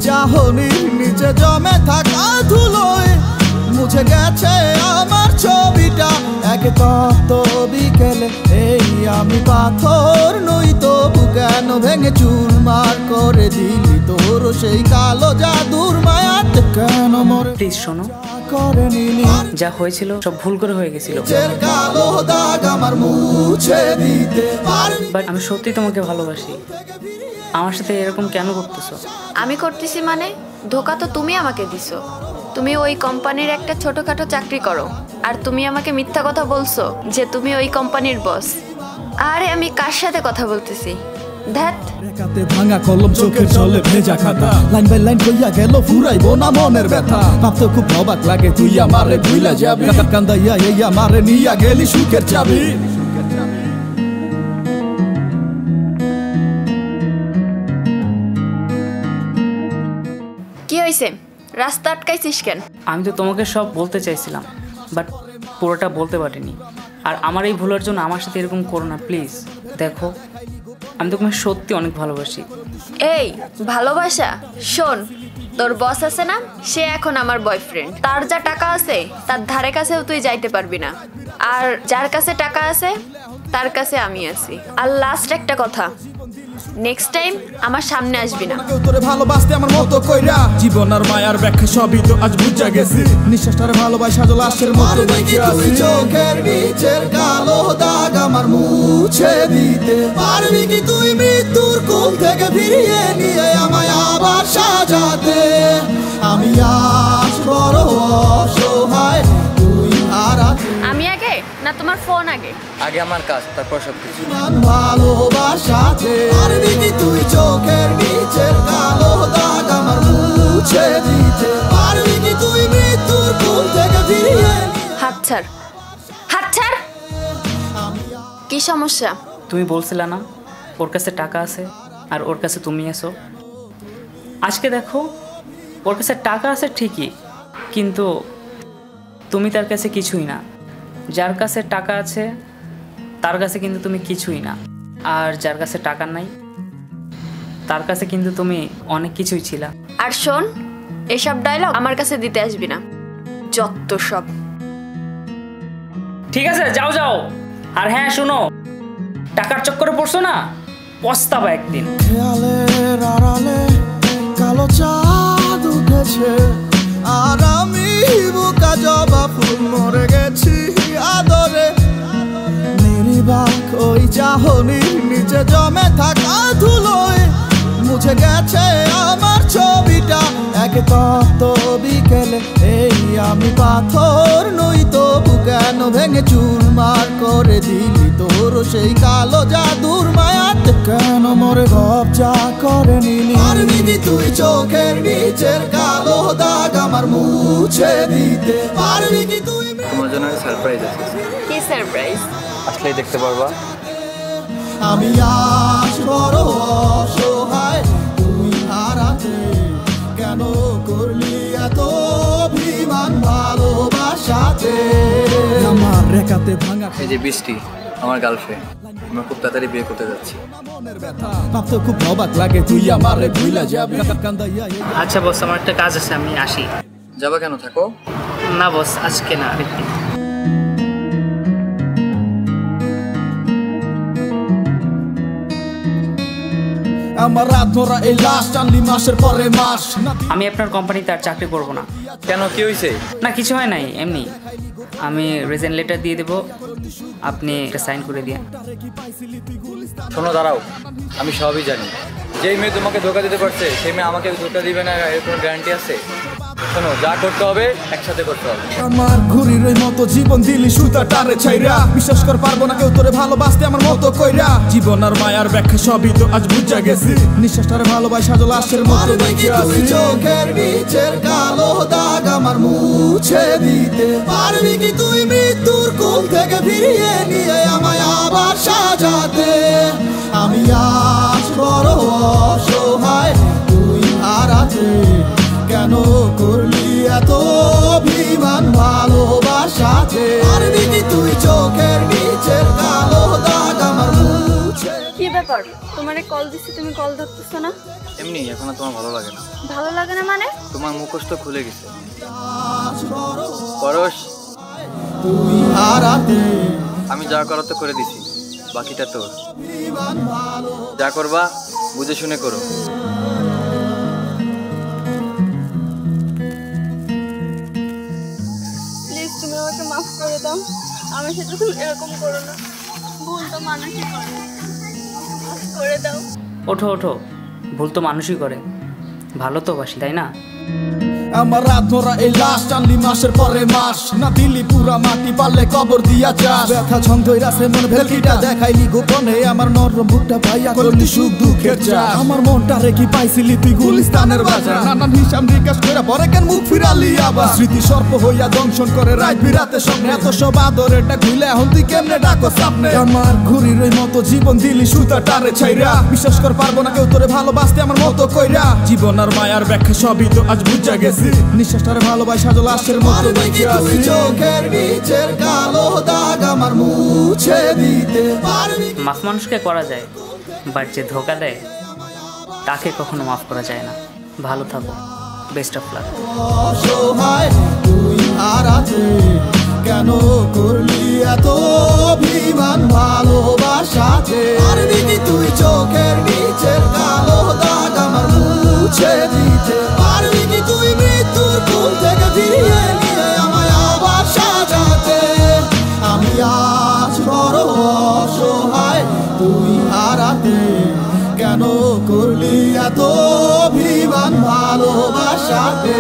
চাহনির নিচে জমে থাকা ধুলোয় মুছে গেছে আমার ছবিটা। এক তপ্ত বিকেলে এই আমি পাথর নই, তবু কেন ভেঙে চুরমার করে দিলি তোর সেই কালো জাদুর মায়াতে? কেন মরে প্লিজ শোনো, করে নিলি যা হয়েছিল সব ভুল করে হয়ে গেছিল। কালো দাগ আমার মুছে দিতে পারবি? বাট আমি সত্যি তোমাকে ভালোবাসি। আমার সাথে এরকম কেন করতেছো? আমি করতেছি মানে? ধোকা তো তুমি আমাকে দিছো। তুমি ওই কোম্পানির একটা ছোটখাটো চাকরি করো, আর তুমি আমাকে মিথ্যা কথা বলছো যে তুমি ওই কোম্পানির বস। আরে আমি কার সাথে কথা বলতেছি? ধ্যাত, রেখাতে ভাঙা কলম, চোখের জলে ভেজা খাতা, লাইন বাই লাইন কইয়া গেল ফুরাইবো না মনের ব্যথা। ভাবতে খুব অবাক লাগে তুই আমারে ভুইলা যাবি, কান্দাইয়া এই আমারে নিয়া গেলি সুখের চাবি। কি হয়েছে? রাস্তা আটকাইছিস কেন? আমি তো তোমাকে সব বলতে চাইছিলাম, বাট পুরোটা বলতে পারিনি। আর আমার এই ভুলের জন্য আমার সাথে এরকম করো না প্লিজ। দেখো, আমি তোমাকে সত্যি অনেক ভালোবাসি। এই ভালোবাসা? শোন, তোর বস আছে না, সে এখন আমার বয়ফ্রেন্ড। তার যা টাকা আছে তার ধারে কাছেও তুই যাইতে পারবি না। আর যার কাছে টাকা আছে তার কাছে আমি আছি। আর লাস্ট একটা কথা, নেক্সট টাইম আমার সামনে আসবি না। তোরে ভালোবাসতে আমার মতো কইরা, জীবন আর মায়ার ব্যাখ্যা সবই তো আজ বুঝা গেছি। নিঃশ্বাসটারে ভালোবাসা লাশের মতো বেঁচে আছি। চোখের নিচের কালো দাগ আমার মুছে দিতে পারবি কি তুই? মৃত্যুর কোল থেকে ফিরিয়ে নিয়ে আমায় আবার সাজাতে। আমি আজ বড় অসহায়, তুই হারাতে। আমি আগে না তোমার ফোন আগে? আগে আমার কাজ, তারপর সবকিছু। ভালোবাসাতে পারবি কি তুই? চোখের নিচের কালো দাগ আমার মুছে দিতে পারবি কি তুই? মৃত্যুর কোল থেকে ফিরিয়ে হাত ছাড়, হাত ছাড়। কি সমস্যা? তুমি বলছিলে না ওর কাছে টাকা আছে আর ওর কাছে তুমি আছো। আজকে দেখো, ওর কাছে টাকা আছে ঠিকই, কিন্তু তুমি তার কাছে কিছুই না। যার কাছে টাকা আছে তার কাছে কিন্তু তুমি কিছুই না, আর যার কাছে টাকা নাই তার কাছে কিন্তু তুমি অনেক কিছুই ছিলা। আর শোন, এসব ডায়লগ আমার কাছে দিতে আসবি না, যত সব। ঠিক আছে, যাও যাও। আর হ্যাঁ শোনো, টাকার চক্করে পড়ছো না, পস্তাবা একদিন। খেয়ালের আড়ালে কালো চাঁদ উঠেছে, আর আমি বুকা জবা ফুল মরে গেছি আদরে। নির্বাক ওই চাহনির নিচে জমে থাকা ধুলোয় মুছে গেছে আমার ছবিটা। এক তপ্ত বিকেলে এই আমি পাথর নই, তবু কেন ভেঙে চুরমার করে দিলি তোর সেই কালো জাদুর মায়াতে? কেন মরে কবজা করে নিলি? পারবি কি তুই? চোখের নিচের কালো দাগ আমার মুছে দিতে পারবি কি তুই? তোমার জন্য একটা সারপ্রাইজ আছে। কি সারপ্রাইজ? আসলেই দেখতে পারবা। আমি আজ বড় অসহায়, তুই হারাতে কেন করলি এত অভিমান ভালোবাসাতে? আমার রেখাতে ভাঙা এই যে বৃষ্টি, আমার গার্লফ্রেন্ড। আমরা খুব তাড়াতাড়ি বিয়ে করতে যাচ্ছি। ভাবতে খুব অবাক লাগে তুই আমারে ভুইলা যাবি। আচ্ছা বস, আমার একটা কাজ আছে, আমি আসি। যাবা কেন? থাকো না বস, আজকে না, আরেকদিন। আমার রাত ধরা এই লাশ টানলি মাসের পরে মাস। আমি আপনার কোম্পানিতে আর চাকরি করব না। কেন? কি হয়েছে? না কিছু হয় নাই, এমনি। আমি রিজাইন লেটার দিয়ে দেবো, আপনি এটা সাইন করে দিয়ে। শোনো, দাঁড়াও, আমি সবই জানি। যেই মেয়ে তোমাকে ধোকা দিতে পারছে সেই মেয়ে আমাকে ধোকা দিবে না, এর কোনো গ্যারান্টি আছে? শোনো, যা করতে হবে একসাথে করতে হবে। আমার ঘুরির ওই মতো জীবন দিলি সুতা টারে ছাইরা, বিশ্বাস কর পারবো না কেউ তোরে ভালোবাসতে আমার মতো কইরা। জীবন আর মায়ার ব্যাখ্যা সবই তো আজ বুঝা গেছি। নিঃশ্বাসটারে ভালোবাসা লাশের মতো বেঁচে আছি। চোখের নিচের কালো দাগ আমার মুছে দিতে পারবি কি তুই? মৃত্যুর কোল থেকে ফিরিয়ে নিয়ে আমায় আবার সাজাতে। আমি আজ বড় অসহায়, তুই হারাতে কেন করলি এত অভিমান ভালোবাসাতে? পারবি কি তুই? চোখের নিচের কালো দাগ আমার মুছে। কি ব্যাপার? তোমারে কল দিছি, তুমি কল ধরতেছো না? এমনি এখন আর তোমার ভালো লাগে না। ভালো লাগে না মানে? তোমার মুখোশ তো খুলে গেছে। পরশ, তুই হারাতে আমি যা করার তো করে দিছি, বাকিটা তোর। যা করবা বুঝে শুনে করো। প্লিজ তুমি আমাকে মাফ করে দাও, আমার সাথে তুমি এরকম করো না, ভুল তো মানুষই করে, মাফ করে দাও। ওঠো ওঠো, ভুল তো মানুষই করে, ভালো তো বাসি তাই না? আমার রাত ধরা এই লাশ টানলি মাসের পরে মাস, না দিলি পুরা মাটি পারলে কবর দিয়া যাস। ব্যথা ছন্দ রাসে মন ভেলকিটা দেখাইলি গোপনে, আমার নরম বুকটা ভাইয়া করলি সুখ দুঃখের চাষ। আমার মনটা রেখি পাইছিলি তুই গুলিস্তানের বাজার, নানান হিসাব নিকাশ করে পরে কেন মুখ ফিরালি আবার। স্মৃতি সর্প হইয়া দংশন করে রাত বিরাতে স্বপ্নে, এত সব আদরেরটা খুলে এখন তুই কেমনে ডাকো সামনে। আমার ঘুরির ওই মতো জীবন দিলি সুতা টারে ছাইরা, বিশ্বাস কর পারবো না কেউ তোরে ভালোবাসতে আমার মতো কইরা। জীবন আর মায়ার ব্যাখ্যা সবই তো আজ বুঝা গেছি, নিঃশ্বাসটারে ভালোবাসা লাশের মতো বেঁচে আছি। চোখের নিচের কালো দাগ আমার মুছে দিতে পারবি? মাফ মানুষকে করা যায়, বাট যে ধোকা দেয় তাকে কখনো মাফ করা যায় না। ভালো থাকো, বেস্ট অফ লাক। অসহায় তুই হারাতে কেন করলি এত অভিমান ভালোবাসাতে? পারবি কি তুই চোখের নিচের কালো দাগ আমার মুছে দিতে? পারবি কি তুই মৃত্যুর কোল থেকে ফিরিয়ে নিয়ে আমায় আবার সাজাতে? আমি আজ বড় অসহায় তুই হারাতে কেন করলি এত অভিমান ভালোবাসাতে?